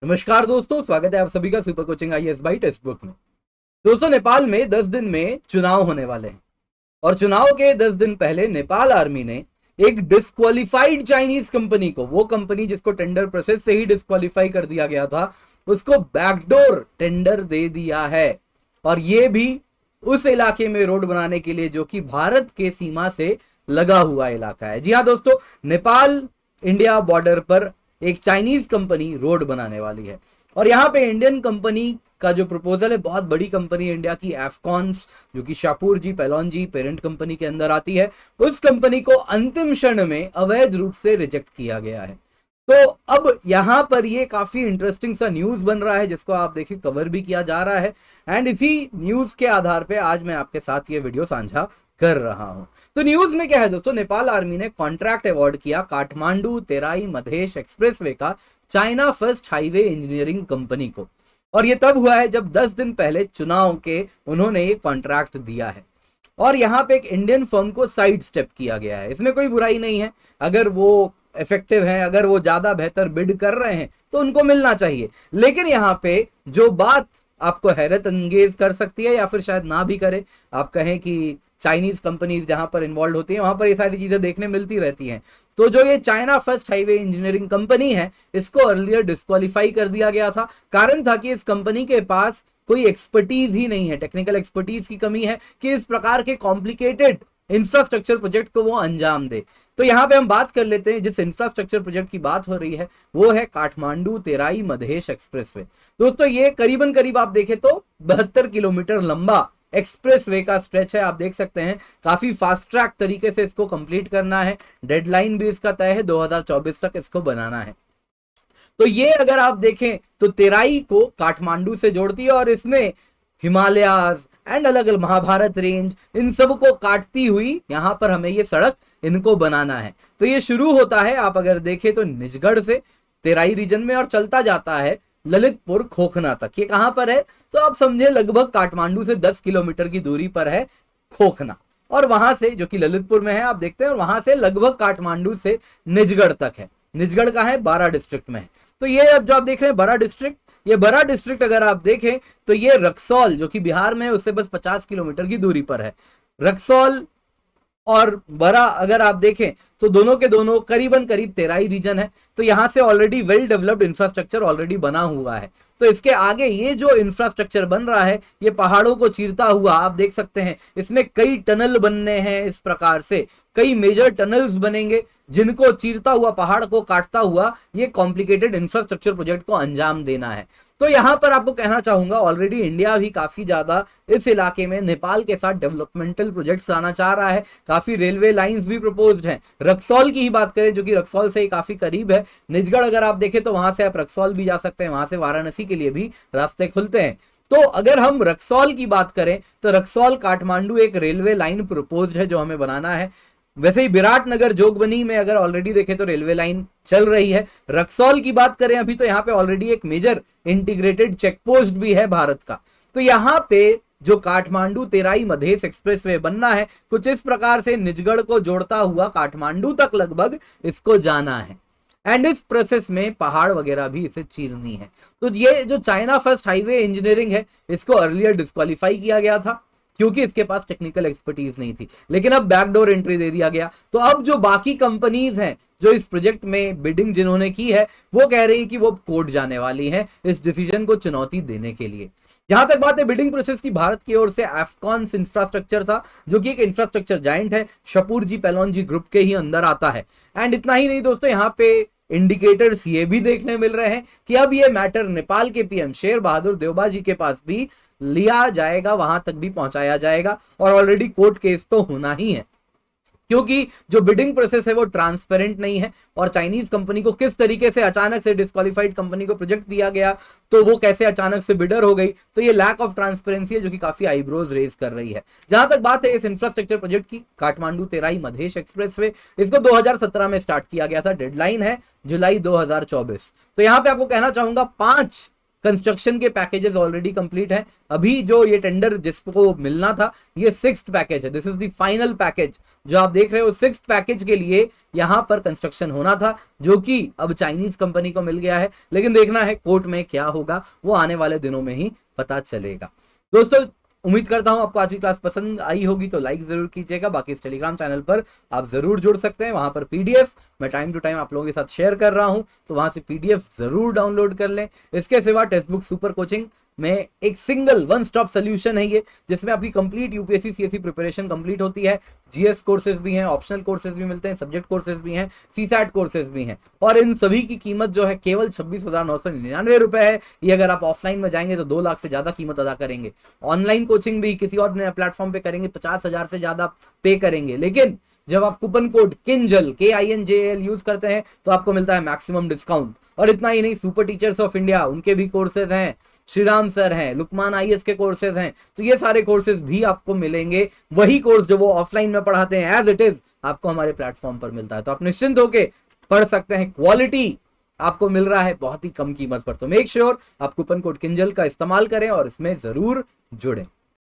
नमस्कार दोस्तों, स्वागत है आप सभी का super coaching IAS by text book में। दोस्तों, नेपाल में 10 दिन में चुनाव होने वाले हैं और चुनाव के 10 दिन पहले नेपाल आर्मी ने एक डिस्क्वालिफाइड चाइनीज कंपनी को, वो कंपनी जिसको टेंडर प्रोसेस से ही डिस्क्वालिफाई कर दिया गया था, उसको बैकडोर टेंडर दे दिया है। और ये भी उस इलाके में रोड बनाने के लिए जो कि भारत के सीमा से लगा हुआ इलाका है। जी हाँ दोस्तों, नेपाल इंडिया बॉर्डर पर एक चाइनीज कंपनी रोड बनाने वाली है और यहाँ पे इंडियन कंपनी का जो प्रपोजल है, बहुत बड़ी कंपनी है इंडिया की, एफकॉन्स, जो कि शाहपुर जी पैलॉन जी पेरेंट कंपनी के अंदर आती है, उस कंपनी को अंतिम क्षण में अवैध रूप से रिजेक्ट किया गया है। तो अब यहां पर ये काफी इंटरेस्टिंग सा न्यूज बन रहा है जिसको आप देखिए कवर भी किया जा रहा है एंड इसी न्यूज के आधार पे आज मैं आपके साथ ये वीडियो साझा कर रहा हूं। तो न्यूज में क्या है दोस्तों, नेपाल आर्मी ने कॉन्ट्रैक्ट अवार्ड किया काठमांडू तेराई मधेश एक्सप्रेसवे का China first highway engineering company को। और ये तब हुआ है जब 10 दिन पहले चुनाव के उन्होंने ये कॉन्ट्रैक्ट दिया है और यहाँ पे एक इंडियन फर्म को साइड स्टेप किया गया है। इसमें कोई बुराई नहीं है, अगर वो इफेक्टिव है, अगर वो ज्यादा बेहतर बिड कर रहे हैं तो उनको मिलना चाहिए। लेकिन यहाँ पे जो बात आपको हैरत अंगेज कर सकती है या फिर शायद ना भी करे, आप कहें कि चाइनीज कंपनीज जहां पर इन्वॉल्व होती हैं वहां पर ये सारी चीजें देखने मिलती रहती हैं। तो जो ये China first highway engineering company है, इसको अर्लियर डिस्क्वालीफाई कर दिया गया था। कारण था कि इस कंपनी के पास कोई एक्सपर्टीज ही नहीं है, टेक्निकल एक्सपर्टीज की कमी है कि इस प्रकार के कॉम्प्लिकेटेड इंफ्रास्ट्रक्चर प्रोजेक्ट को वो अंजाम दे। तो यहाँ पे हम बात कर लेते हैं, जिस इंफ्रास्ट्रक्चर प्रोजेक्ट की बात हो रही है वो है काठमांडू तेराई मधेश एक्सप्रेसवे। दोस्तों, ये करीबन करीब आप देखें तो 72 किलोमीटर लंबा एक्सप्रेसवे का स्ट्रेच है। आप देख सकते हैं काफी फास्ट ट्रैक तरीके से इसको कंप्लीट करना है। डेडलाइन भी इसका तय है, 2024 तक इसको बनाना है। तो ये अगर आप देखें तो तेराई को काठमांडू से जोड़ती है और इसमें हिमालयाज एंड अलग अलग महाभारत रेंज, इन सब को काटती हुई यहां पर हमें ये सड़क इनको बनाना है। तो ये शुरू होता है, आप अगर देखें तो निजगढ़ से तेराई रीजन में और चलता जाता है ललितपुर खोखना तक। ये कहां पर है तो आप समझे लगभग काठमांडू से 10 किलोमीटर की दूरी पर है खोखना, और वहां से जो कि ललितपुर में है आप देखते हैं, और वहां से लगभग काठमांडू से निजगढ़ तक है। निजगढ़ का है, बारा डिस्ट्रिक्ट में है। तो ये अब जो आप देख रहे हैं बड़ा डिस्ट्रिक्ट, ये बड़ा डिस्ट्रिक्ट अगर आप देखें तो ये रक्सौल जो कि बिहार में है उससे बस 50 किलोमीटर की दूरी पर है। रक्सौल और बरा अगर आप देखें तो दोनों के दोनों करीबन करीब तेराई रीजन है। तो यहां से already well developed infrastructure already बना हुआ है। तो इसके आगे ये जो इंफ्रास्ट्रक्चर बन रहा है ये पहाड़ों को चीरता हुआ आप देख सकते हैं, इसमें कई टनल बनने हैं। इस प्रकार से कई मेजर टनल्स बनेंगे जिनको चीरता हुआ, पहाड़ को काटता हुआ ये कॉम्प्लिकेटेड इंफ्रास्ट्रक्चर प्रोजेक्ट को अंजाम देना है। तो यहां पर आपको कहना चाहूंगा ऑलरेडी इंडिया भी काफी ज्यादा इस इलाके में नेपाल के साथ डेवलपमेंटल प्रोजेक्ट्स आना चाह रहा है। काफी रेलवे लाइंस भी प्रपोज्ड हैं। रक्सौल की ही बात करें जो कि रक्सौल से काफी करीब है। निजगढ़ अगर आप देखें तो वहां से आप रक्सौल भी जा सकते हैं, वहां से वाराणसी के लिए भी रास्ते खुलते हैं। तो अगर हम रक्सौल की बात करें तो रक्सौल काठमांडू एक रेलवे लाइन प्रपोज्ड है जो हमें बनाना है। वैसे ही विराटनगर जोगबनी में अगर ऑलरेडी देखें तो रेलवे लाइन चल रही है। रक्सौल की बात करें अभी तो यहाँ पे ऑलरेडी एक मेजर इंटीग्रेटेड चेक पोस्ट भी है भारत का। तो यहाँ पे जो काठमांडू तेराई मधेश एक्सप्रेसवे बनना है कुछ इस प्रकार से निजगढ़ को जोड़ता हुआ काठमांडू तक लगभग इसको जाना है एंड इस प्रोसेस में पहाड़ वगैरह भी इसे चीरनी है। तो ये जो चाइना फर्स्ट हाईवे इंजीनियरिंग है इसको अर्लियर डिस्क्वालीफाई किया गया था क्योंकि इसके पास टेक्निकल एक्सपर्टीज नहीं थी, लेकिन अब बैकडोर एंट्री दे दिया गया। तो अब जो बाकी कंपनीज हैं जो इस प्रोजेक्ट में बिडिंग जिन्होंने की है वो कह रही है कि वो कोर्ट जाने वाली हैं इस डिसीजन को चुनौती देने के लिए। जहां तक बात है बिडिंग प्रोसेस की, भारत की ओर से एफकॉन्स इंफ्रास्ट्रक्चर था जो कि एक इंफ्रास्ट्रक्चर जाइंट है, शाहपुर जी पैलॉन जी ग्रुप के ही अंदर आता है। एंड इतना ही नहीं दोस्तों, यहाँ पे इंडिकेटर्स ये भी देखने मिल रहे हैं कि अब ये मैटर नेपाल के पीएम शेर बहादुर देउबा जी के पास भी लिया जाएगा, वहां तक भी पहुंचाया जाएगा और ऑलरेडी कोर्ट केस तो होना ही है क्योंकि जो बिडिंग प्रोसेस है वो ट्रांसपेरेंट नहीं है। और चाइनीज कंपनी को किस तरीके से अचानक से डिस्क्वालीफाइड कंपनी को प्रोजेक्ट दिया गया तो वो कैसे अचानक से बिडर हो गई, तो ये लैक ऑफ ट्रांसपेरेंसी है जो कि काफी आईब्रोज रेज कर रही है। जहां तक बात है इस इंफ्रास्ट्रक्चर प्रोजेक्ट की, काठमांडू तेराई मधेश एक्सप्रेसवे, इसको 2017 में स्टार्ट किया गया था। डेडलाइन है जुलाई 2024। तो यहां पे आपको कहना चाहूंगा 5 कंस्ट्रक्शन के पैकेजेस ऑलरेडी कंप्लीट है। अभी जो ये टेंडर जिसको मिलना था ये 6th पैकेज है, this is the final package जो आप देख रहे हो। 6th पैकेज के लिए यहां पर कंस्ट्रक्शन होना था जो कि अब चाइनीज कंपनी को मिल गया है, लेकिन देखना है कोर्ट में क्या होगा, वो आने वाले दिनों में ही पता चलेगा। दोस्तों उम्मीद करता हूं आपको आज की क्लास पसंद आई होगी, तो लाइक जरूर कीजिएगा। बाकी इस टेलीग्राम चैनल पर आप जरूर जुड़ सकते हैं, वहां पर पीडीएफ मैं टाइम टू टाइम आप लोगों के साथ शेयर कर रहा हूं, तो वहां से पीडीएफ जरूर डाउनलोड कर लें। इसके सिवा टेक्स्ट बुक सुपर कोचिंग में एक सिंगल वन स्टॉप सोल्यूशन है ये, जिसमें आपकी complete UPSC CSC preparation complete होती है। जीएस कोर्सेज भी हैं, ऑप्शनल कोर्सेज भी मिलते हैं, सब्जेक्ट कोर्सेज भी हैं, सीसैट कोर्सेज भी हैं, और इन सभी की कीमत जो है केवल 26,999 रुपए है। ये अगर आप ऑफलाइन में जाएंगे तो 2 लाख से ज्यादा कीमत अदा करेंगे। ऑनलाइन कोचिंग भी किसी और प्लेटफॉर्म पे करेंगे 50,000 से ज्यादा पे करेंगे, लेकिन जब आप coupon code Kinjal KINJL use करते हैं तो आपको मिलता है मैक्सिमम डिस्काउंट। और इतना ही नहीं, सुपर टीचर्स ऑफ इंडिया उनके भी कोर्सेज हैं, श्रीराम सर हैं, लुकमान IAS के कोर्सेज हैं, तो ये सारे कोर्सेज भी आपको मिलेंगे। वही कोर्स जो वो ऑफलाइन में पढ़ाते हैं एज इट इज आपको हमारे प्लेटफॉर्म पर मिलता है, तो आप निश्चिंत होके पढ़ सकते हैं। क्वालिटी आपको मिल रहा है बहुत ही कम कीमत पर, तो मेक श्योर आप कूपन कोड किंजल का इस्तेमाल करें और इसमें जरूर जुड़ें।